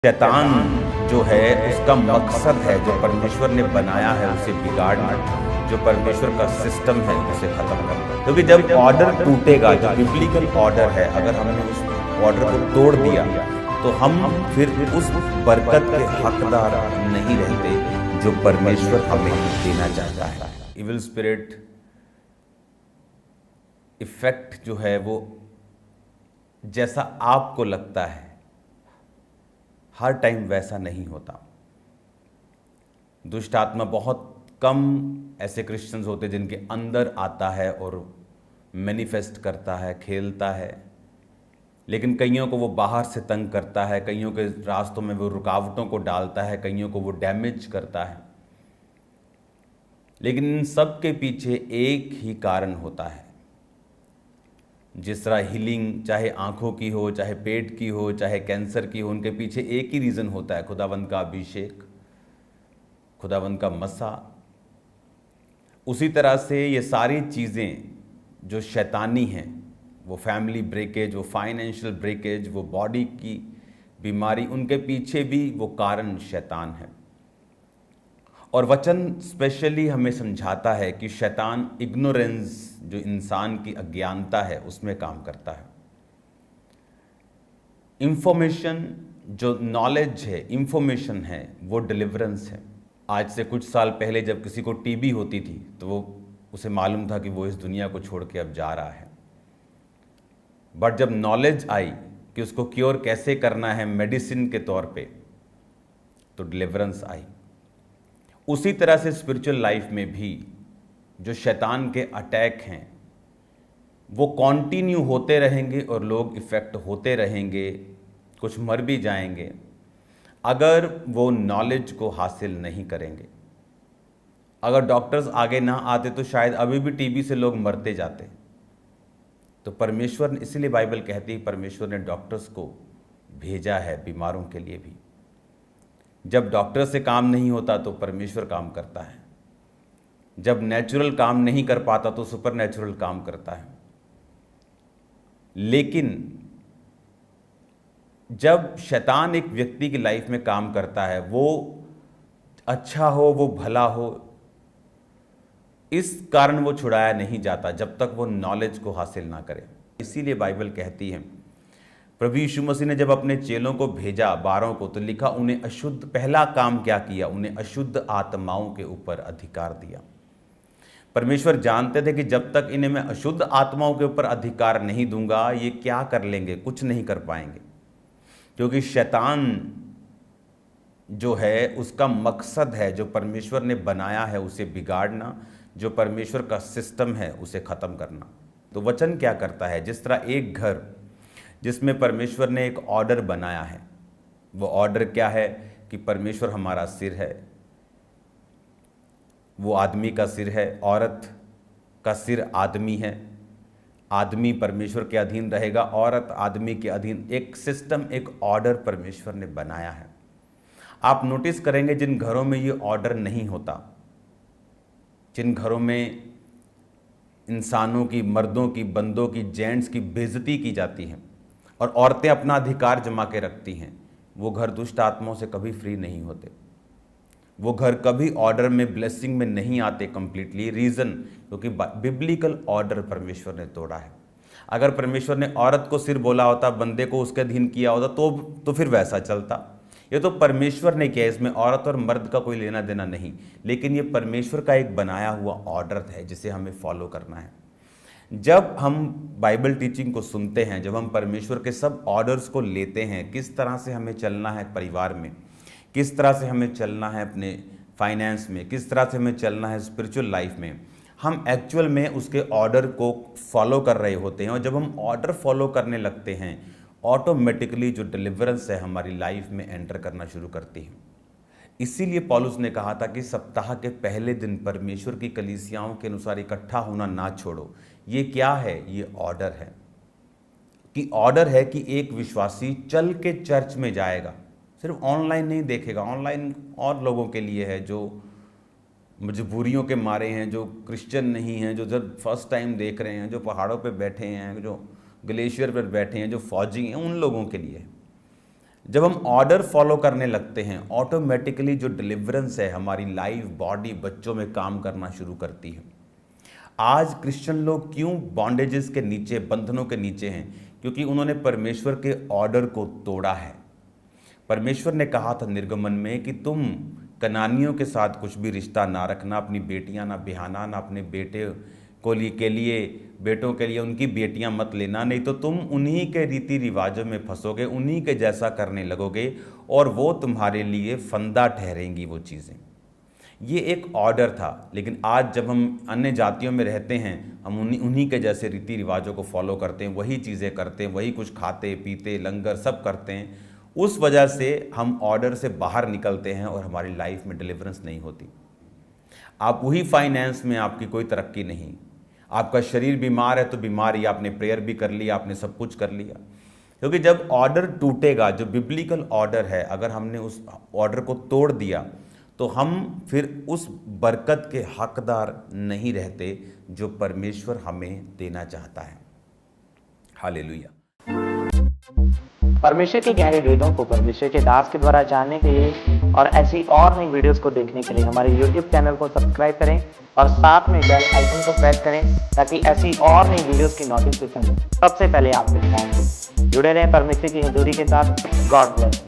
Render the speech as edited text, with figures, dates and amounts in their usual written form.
शैतान जो है उसका मकसद है जो परमेश्वर ने बनाया है उसे बिगाड़ना, जो परमेश्वर का सिस्टम है उसे खत्म करना। क्योंकि जब ऑर्डर टूटेगा, जो बिब्लिकल ऑर्डर है, अगर हमने उस ऑर्डर को तोड़ दिया तो हम फिर उस बरकत के हकदार नहीं रहते जो परमेश्वर हमें देना चाहता है। इविल स्पिरिट इफेक्ट जो है वो जैसा आपको लगता है हर टाइम वैसा नहीं होता। दुष्ट आत्मा बहुत कम ऐसे क्रिश्चियंस होते जिनके अंदर आता है और मैनिफेस्ट करता है, खेलता है, लेकिन कईयों को वो बाहर से तंग करता है, कईयों के रास्तों में वो रुकावटों को डालता है, कईयों को वो डैमेज करता है। लेकिन इन सब के पीछे एक ही कारण होता है। जिस तरह हीलिंग चाहे आंखों की हो, चाहे पेट की हो, चाहे कैंसर की हो, उनके पीछे एक ही रीज़न होता है, खुदावंद का अभिषेक, खुदावंद का मसा। उसी तरह से ये सारी चीज़ें जो शैतानी हैं, वो फैमिली ब्रेकेज, वो फाइनेंशियल ब्रेकेज, वो बॉडी की बीमारी, उनके पीछे भी वो कारण शैतान है। और वचन स्पेशली हमें समझाता है कि शैतान इग्नोरेंस, जो इंसान की अज्ञानता है, उसमें काम करता है। इंफॉर्मेशन, जो नॉलेज है, इंफॉर्मेशन है, वो डिलीवरेंस है। आज से कुछ साल पहले जब किसी को टीबी होती थी तो वो उसे मालूम था कि वो इस दुनिया को छोड़ के अब जा रहा है। बट जब नॉलेज आई कि उसको क्योर कैसे करना है मेडिसिन के तौर पे, तो डिलीवरेंस आई। उसी तरह से स्पिरिचुअल लाइफ में भी जो शैतान के अटैक हैं वो कंटिन्यू होते रहेंगे और लोग इफ़ेक्ट होते रहेंगे, कुछ मर भी जाएंगे अगर वो नॉलेज को हासिल नहीं करेंगे। अगर डॉक्टर्स आगे ना आते तो शायद अभी भी टीबी से लोग मरते जाते। तो परमेश्वर, इसीलिए बाइबल कहती है परमेश्वर ने डॉक्टर्स को भेजा है बीमारों के लिए भी। जब डॉक्टर से काम नहीं होता तो परमेश्वर काम करता है। जब नेचुरल काम नहीं कर पाता तो सुपर नेचुरल काम करता है। लेकिन जब शैतान एक व्यक्ति की लाइफ में काम करता है, वो अच्छा हो, वो भला हो, इस कारण वो छुड़ाया नहीं जाता जब तक वो नॉलेज को हासिल ना करे। इसीलिए बाइबल कहती है, प्रभु यीशु मसीह ने जब अपने चेलों को भेजा 12 को, तो लिखा उन्हें अशुद्ध, पहला काम क्या किया, उन्हें अशुद्ध आत्माओं के ऊपर अधिकार दिया। परमेश्वर जानते थे कि जब तक इन्हें मैं अशुद्ध आत्माओं के ऊपर अधिकार नहीं दूंगा, ये क्या कर लेंगे, कुछ नहीं कर पाएंगे। क्योंकि शैतान जो है उसका मकसद है जो परमेश्वर ने बनाया है उसे बिगाड़ना, जो परमेश्वर का सिस्टम है उसे ख़त्म करना। तो वचन क्या करता है, जिस तरह एक घर जिसमें परमेश्वर ने एक ऑर्डर बनाया है, वो ऑर्डर क्या है कि परमेश्वर हमारा सिर है, वो आदमी का सिर है, औरत का सिर आदमी है, आदमी परमेश्वर के अधीन रहेगा, औरत आदमी के अधीन। एक सिस्टम, एक ऑर्डर परमेश्वर ने बनाया है। आप नोटिस करेंगे जिन घरों में ये ऑर्डर नहीं होता, जिन घरों में इंसानों की, मर्दों की, बंदों की, जेंट्स की बेइज्जती की जाती है और औरतें अपना अधिकार जमा के रखती हैं, वो घर दुष्ट आत्माओं से कभी फ्री नहीं होते। वो घर कभी ऑर्डर में, ब्लेसिंग में नहीं आते कंप्लीटली। रीज़न, क्योंकि बिब्लिकल ऑर्डर परमेश्वर ने तोड़ा है। अगर परमेश्वर ने औरत को सिर बोला होता, बंदे को उसके अधीन किया होता, तो फिर वैसा चलता। ये तो परमेश्वर ने किया, इसमें औरत और मर्द का कोई लेना देना नहीं। लेकिन ये परमेश्वर का एक बनाया हुआ ऑर्डर है जिसे हमें फॉलो करना है। जब हम बाइबल टीचिंग को सुनते हैं, जब हम परमेश्वर के सब ऑर्डर्स को लेते हैं, किस तरह से हमें चलना है परिवार में, किस तरह से हमें चलना है अपने फाइनेंस में, किस तरह से हमें चलना है स्पिरिचुअल लाइफ में, हम एक्चुअल में उसके ऑर्डर को फॉलो कर रहे होते हैं। और जब हम ऑर्डर फॉलो करने लगते हैं, ऑटोमेटिकली जो डिलीवरेंस है हमारी लाइफ में एंटर करना शुरू करती है। इसीलिए पौलुस ने कहा था कि सप्ताह के पहले दिन परमेश्वर की कलीसियाओं के अनुसार इकट्ठा होना ना छोड़ो। ये क्या है, ये ऑर्डर है। कि ऑर्डर है कि एक विश्वासी चल के चर्च में जाएगा, सिर्फ ऑनलाइन नहीं देखेगा। ऑनलाइन और लोगों के लिए है जो मजबूरियों के मारे हैं, जो क्रिश्चियन नहीं हैं, जो जब फर्स्ट टाइम देख रहे हैं, जो पहाड़ों पे बैठे हैं, जो ग्लेशियर पर बैठे हैं, जो फौजी हैं, उन लोगों के लिए है। जब हम ऑर्डर फॉलो करने लगते हैं, ऑटोमेटिकली जो डिलीवरेंस है हमारी लाइफ, बॉडी, बच्चों में काम करना शुरू करती है। आज क्रिश्चियन लोग क्यों बॉन्डेजेस के नीचे, बंधनों के नीचे हैं? क्योंकि उन्होंने परमेश्वर के ऑर्डर को तोड़ा है। परमेश्वर ने कहा था निर्गमन में कि तुम कनानियों के साथ कुछ भी रिश्ता ना रखना, अपनी बेटियां ना बिहाना, ना अपने बेटे बेटों के लिए उनकी बेटियां मत लेना, नहीं तो तुम उन्हीं के रीति रिवाजों में फंसोगे, उन्हीं के जैसा करने लगोगे और वो तुम्हारे लिए फंदा ठहरेंगी वो चीज़ें। ये एक ऑर्डर था। लेकिन आज जब हम अन्य जातियों में रहते हैं, हम उन्हीं के जैसे रीति रिवाजों को फॉलो करते हैं, वही चीज़ें करते हैं, वही कुछ खाते पीते लंगर सब करते हैं। उस वजह से हम ऑर्डर से बाहर निकलते हैं और हमारी लाइफ में डिलीवरेंस नहीं होती। आप वही फाइनेंस में आपकी कोई तरक्की नहीं, आपका शरीर बीमार है तो बीमारी, आपने प्रेयर भी कर लिया, आपने सब कुछ कर लिया। क्योंकि जब ऑर्डर टूटेगा, जो बिब्लिकल ऑर्डर है, अगर हमने उस ऑर्डर को तोड़ दिया तो हम फिर उस बरकत के हकदार नहीं रहते जो परमेश्वर हमें देना चाहता है। हालेलुया। परमेश्वर की गहरी वेदों को परमेश्वर के दास के द्वारा जानने के लिए और ऐसी और नई वीडियोस को देखने के लिए हमारे YouTube चैनल को सब्सक्राइब करें और साथ में बेल आइकन को प्रेस करें ताकि ऐसी और नई वीडियोस की नोटिफिकेशन सबसे पहले आप तक पहुंचे। जुड़े रहें परमेश्वर की हजूरी के साथ। God bless.